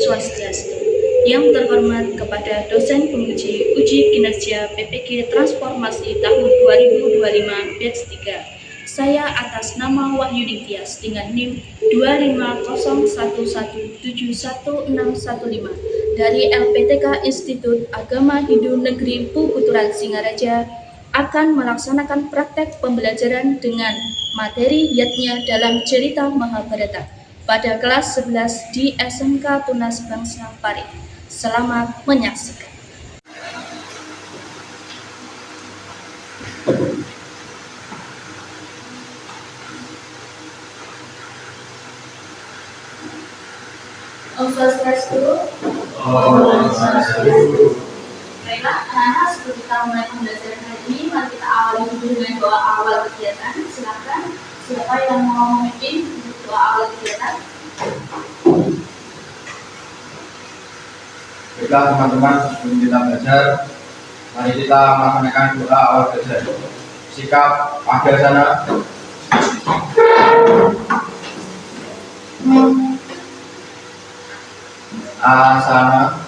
Swastiastu. Yang terhormat kepada dosen penguji uji kinerja PPG Transformasi tahun 2025 batch 3. Saya atas nama Wahyudi Tias dengan NIM 25011711615 dari LPTK Institut Agama Hindu Negeri Puputuran Singaraja akan melaksanakan praktek pembelajaran dengan materi yatnya dalam cerita Mahabharata pada kelas 11 di SMK Tunas Bangsa Pari. Selamat menyaksikan. Om Swastiastu. Baiklah, anak-anak, sebelum kita mulai pembelajaran hari ini, mari kita awali dulu dengan doa awal kegiatan. Silakan, siapa yang mau memimpin doa awal kegiatan? Baiklah teman-teman, sebelum kita belajar, mari kita melaksanakan doa awal belajar. Sikap akhir sana. Asana.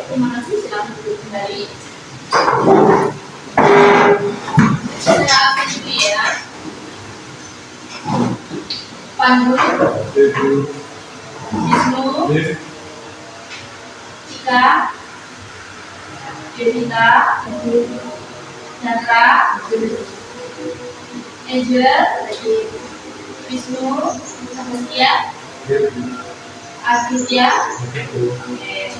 Terima kasih, silakan duduk kembali. Saya akan dulu ya. Pandu, Wisnu, Cika, Devita, Natra, Angel, Wisnu, Setia, Aditya. Oke.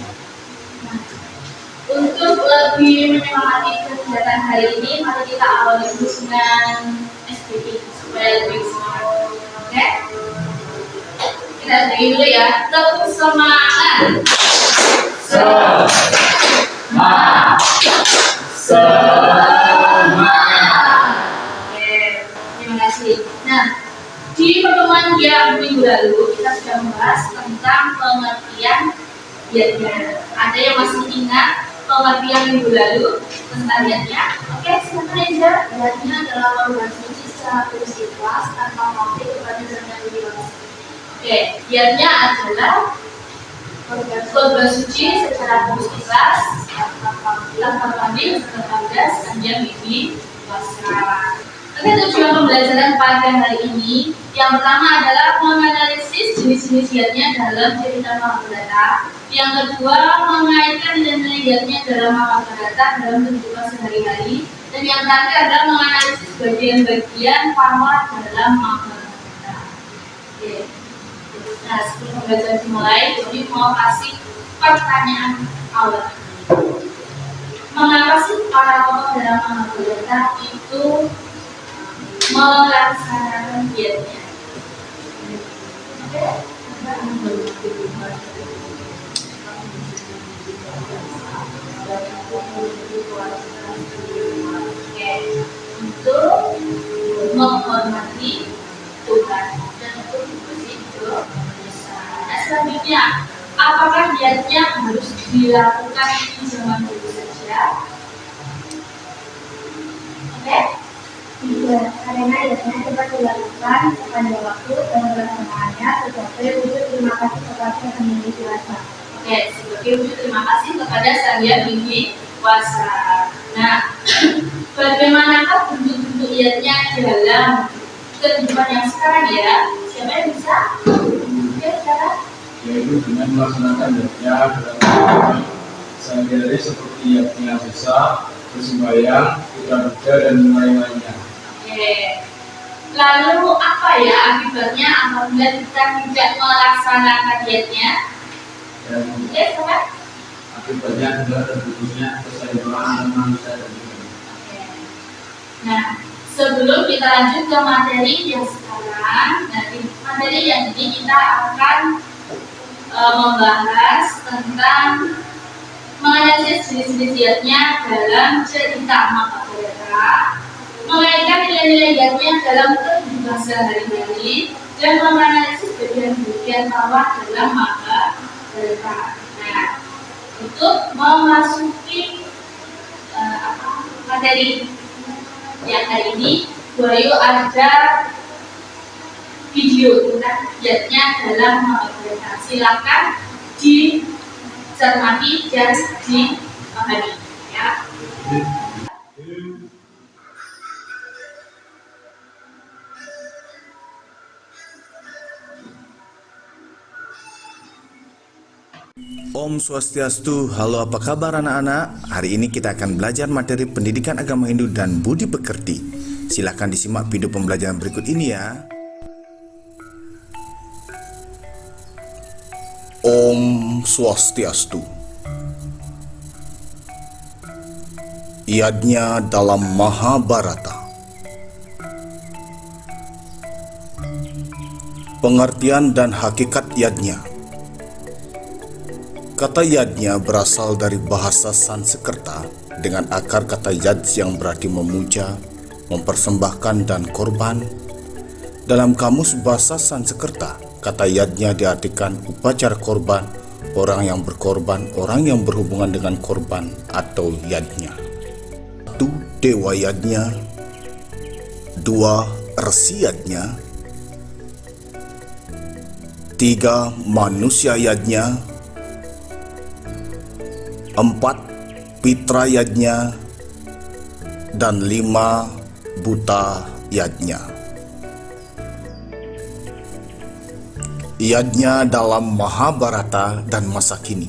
Untuk lebih menyemangati kegiatan hari ini, mari kita awali dulu dengan SPP supaya lebih semangat. Oke? Kita beri dulu ya. Tepuk semangat. Semangat. Oke, terima kasih. Nah, di pertemuan yang minggu lalu kita sudah membahas tentang pengertian yatnya. Ada yang masih ingat pengertian minggu lalu tentang yatnya? Oke, silakan aja. Yatnya adalah perubahan suci secara terus ikhlas tanpa mampir kepada zat yang dibahas. Oke, yatnya adalah perubahan suci secara terus ikhlas tanpa pamrih serta tandas dan bibi wasra. Oke, tujuan pembelajaran pada hari ini yang pertama adalah menganalisis jenis-jenis yatnya dalam cerita Mahabharata. Yang kedua, mengaitkan nilai yatnya dalam Mahabharata dalam kehidupan sehari-hari. Dan yang terakhir adalah menganalisis bagian-bagian pamor dalam Mahabharata. Oke. Nah, sebelum pembelajaran dimulai, jadi mau kasih pertanyaan awal. Mengapa sih para tokoh dalam Mahabharata itu melaksanakan yatnya? Oke. Untuk menghormati Tuhan dan untuk bersyukur. Nah, selanjutnya, apakah yatnya harus dilakukan di zaman dulu saja? Oke? Tidak, karena yatnya dapat dilakukan sepanjang waktu dan pelaksanaannya sebagai wujud terima kasih kepada Sang Hyang Widi Wasa. Oke, sebagai wujud terima kasih kepada Sang Hyang Widi Wasa. Nah, bagaimanakah bentuk-bentuk yatnya dalam kehidupan yang sekarang ya? Siapa yang bisa? Oke, sekarang? Yaitu dengan melaksanakan yatnya dalam kehidupan sehari-hari seperti yatnya bisa, bersembahyang, puja dan lain-lainnya. Oke. Lalu apa ya akibatnya apabila kita tidak melaksanakan yatnya? Oke, sekarang? Akibatnya adalah terputusnya persaudaraan manusia dan Tuhan. Nah, sebelum kita lanjut ke materi yang sekarang, dari materi yang ini kita akan membahas tentang menganalisis jenis-jenis zatnya dalam cerita Mahabharata, mengaitkan nilai-nilai zatnya dalam kehidupan sehari-hari, dan menganalisis bagian-bagian bawah dalam Mahabharata. Nah, untuk memasuki materi yang hari ini, Buayu ada video tentang zatnya dalam Mahabharata. Silakan dicermati dan dipahami, ya. Om Swastiastu, halo apa kabar anak-anak? Hari ini kita akan belajar materi pendidikan agama Hindu dan budi pekerti. Silahkan disimak video pembelajaran berikut ini ya. Om Swastiastu. Yadnya dalam Mahabharata. Pengertian dan hakikat yadnya. Kata yadnya berasal dari bahasa Sanskerta dengan akar kata yads yang berarti memuja, mempersembahkan, dan korban. Dalam kamus bahasa Sanskerta, kata yadnya diartikan upacara korban, orang yang berkorban, orang yang berhubungan dengan korban atau yadnya. 1. Dewa yadnya. 2. Resi yadnya. 3. Manusia yadnya. 4. Pitra yadnya. Dan 5. Buta yadnya. Yadnya dalam Mahabharata dan masa kini.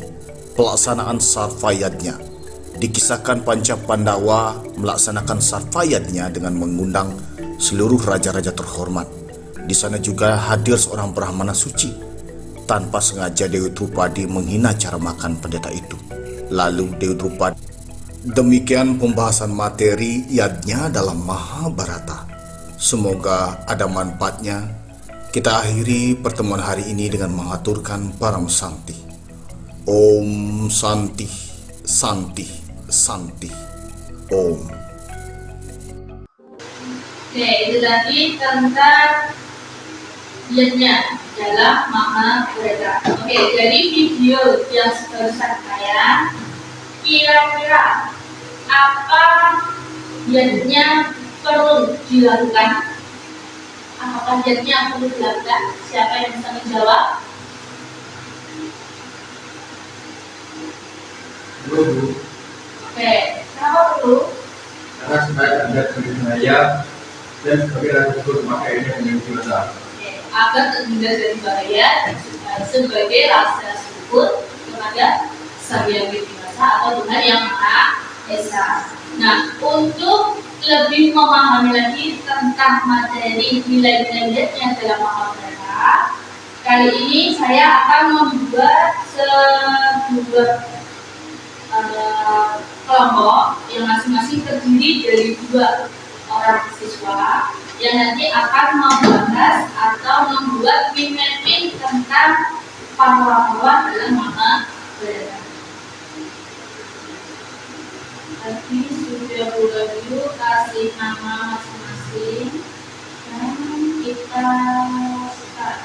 Pelaksanaan sarva yadnya. Dikisahkan Panca Pandawa melaksanakan sarva yadnya dengan mengundang seluruh raja-raja terhormat. Di sana juga hadir seorang Brahmana suci. Tanpa sengaja Dewi Drupadi menghina cara makan pendeta itu. Lalu Dewi Drupadi. Demikian pembahasan materi yadnya dalam Mahabharata. Semoga ada manfaatnya. Kita akhiri pertemuan hari ini dengan mengaturkan Param Santi. Om Santi, Santi, Santi. Om. Oke, itu tadi tentang yadnya dalam Mahabharata. Oke, dari video yang barusan saya, kira-kira apa yadnya perlu dilakukan? Apakah yadnya perlu dilakukan? Siapa yang bisa menjawab? Perlu, Oke, kenapa perlu? karena supaya terhindar dari bahaya dan sebagai rasa syukur maka ini menjadi dosa. Oke, agar terhindar dari bahaya dan sebagai rasa syukur kepada Sang Hyang Widi Wasa atau Tuhan Yang Maha Esa. Nah, untuk lebih memahami lagi tentang materi nilai-nilai yadnya dalam Mahabharata, kali ini saya akan membuat sebuah kelompok yang masing-masing terdiri dari 2 orang siswa yang nanti akan membahas atau membuat mapping tentang pahlawan dalam Mahabharata. Tadi sudah Buayu kasih nama masing-masing dan kita start.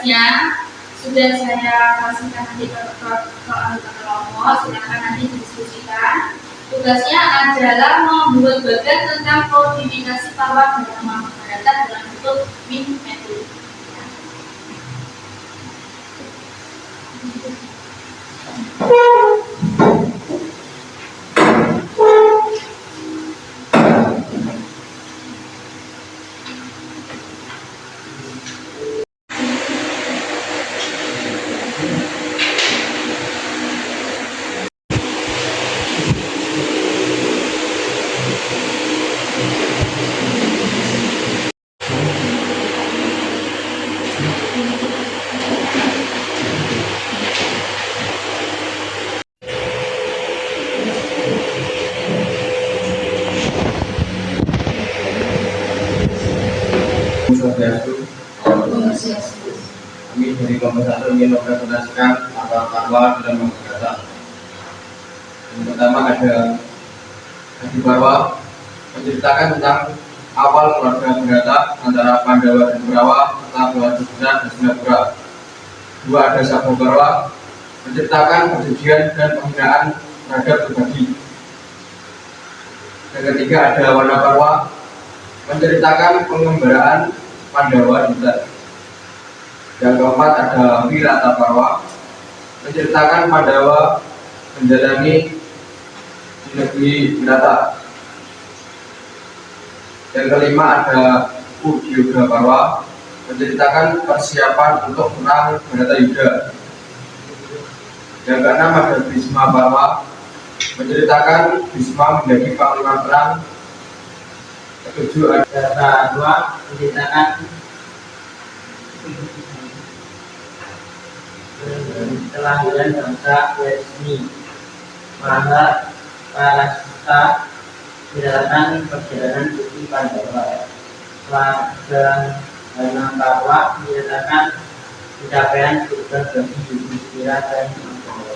Ya, sudah saya kasihkan nanti ke anggota kelompok, silakan nanti didiskusikan. Tugasnya adalah membuat bagian tentang kodifikasi pahlawan dalam Mahabharata dalam bentuk min mapping. kelompok satu ingin mempresentasikan marwah dalam pemegatan. Yang pertama ada Adi Barwa menceritakan tentang awal keluarga Bharata antara Pandawa dan Kurawa serta Bharatayuda dan Hastinapura. Dua ada Sabha Barwa menceritakan perjudian dan penghinaan terhadap berbagi. Yang ketiga ada Wana Parwa menceritakan pengembaraan Pandawa di hutan. Yang keempat ada Wirata Parwa menceritakan Pandawa menjalani di negeri Wirata. Yang kelima ada Udyoga Parwa menceritakan persiapan untuk perang Bharatayuda. Yang keenam ada Bhisma Parwa menceritakan Bhisma menjadi panglima perang. Ketujuh ada Dua menceritakan kelahiran bangsa Resmi. Maha Parasta menceritakan perjalanan putri Pandawa. Wana Parwa menceritakan pencapaian tugas bagi Yudhistira dan Pandhawa.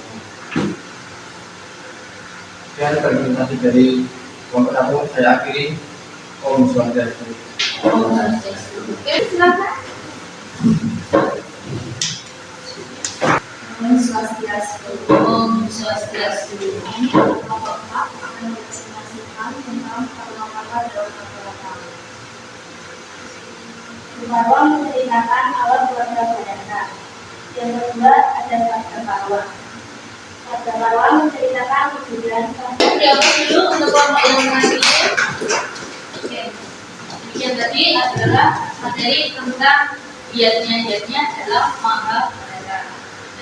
Sekian presentasi dari kelompok satu, saya akhiri. Om Swastiastu. Om Swastiastu. Oke, silakan. Om Swastiastu. Om Swastiastu. Ini kelompok 4 akan mempresentasikan tentang kata-kata dalam kata-kata. Barwa menceritakan awal keluarga Bharata. Yang kedua ada Sabda Barwa. Sabda Barwa menceritakan kejadian Jawab dulu untuk kelompok yang terakhir. Oke. Yang tadi adalah materi tentang yatnya dalam Mahabharata.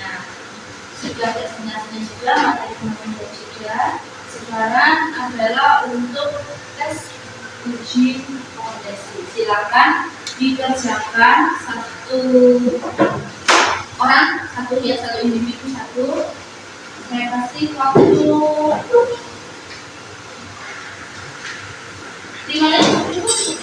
Nah, sudah presentasinya juga, materi teman-teman juga. Sekarang adalah untuk tes uji kompetensi. Silakan dikerjakan satu orang, satu individu satu. Saya kasih waktu 5 menit.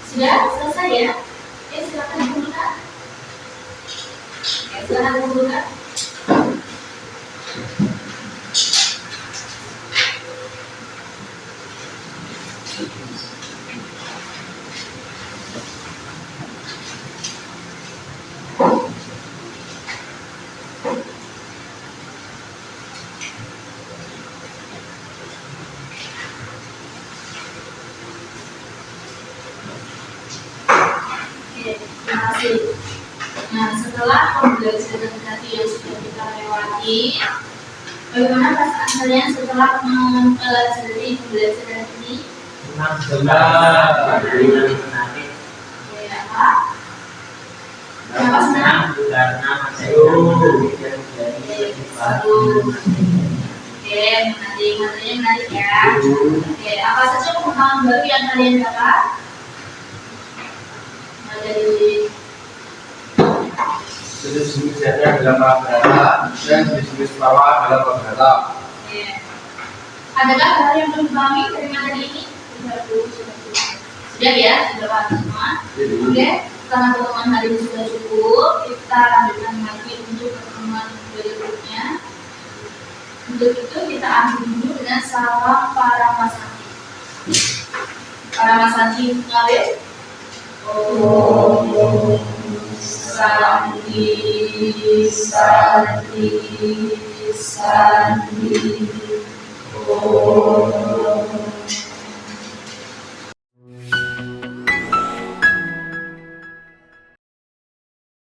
Sudah selesai ya? Oke, silakan dikumpulkan. Oke, silakan dikumpulkan. Oke, terima kasih. Nah, setelah pembelajaran tadi yang sudah kita lewati, bagaimana perasaan kalian setelah mempelajari pembelajaran ini? Oke, apa? Kenapa senang? Oke, materinya menarik ya. Oke, apa saja pengetahuan baru yang kalian dapat? Dari jenis-jenis zat dalam bab data dan jenis-jenis bawah dalam bab data. Oke. Adakah hal yang belum dipahami dari materi ini? Sudah ya, sudah paham semua. Oke, karena pertemuan hari ini sudah cukup, kita lanjutkan lagi untuk pertemuan berikutnya. Untuk itu kita akhiri dulu dengan salam para masaki. Para masaki ngalir. Om Santi Santi Santi Om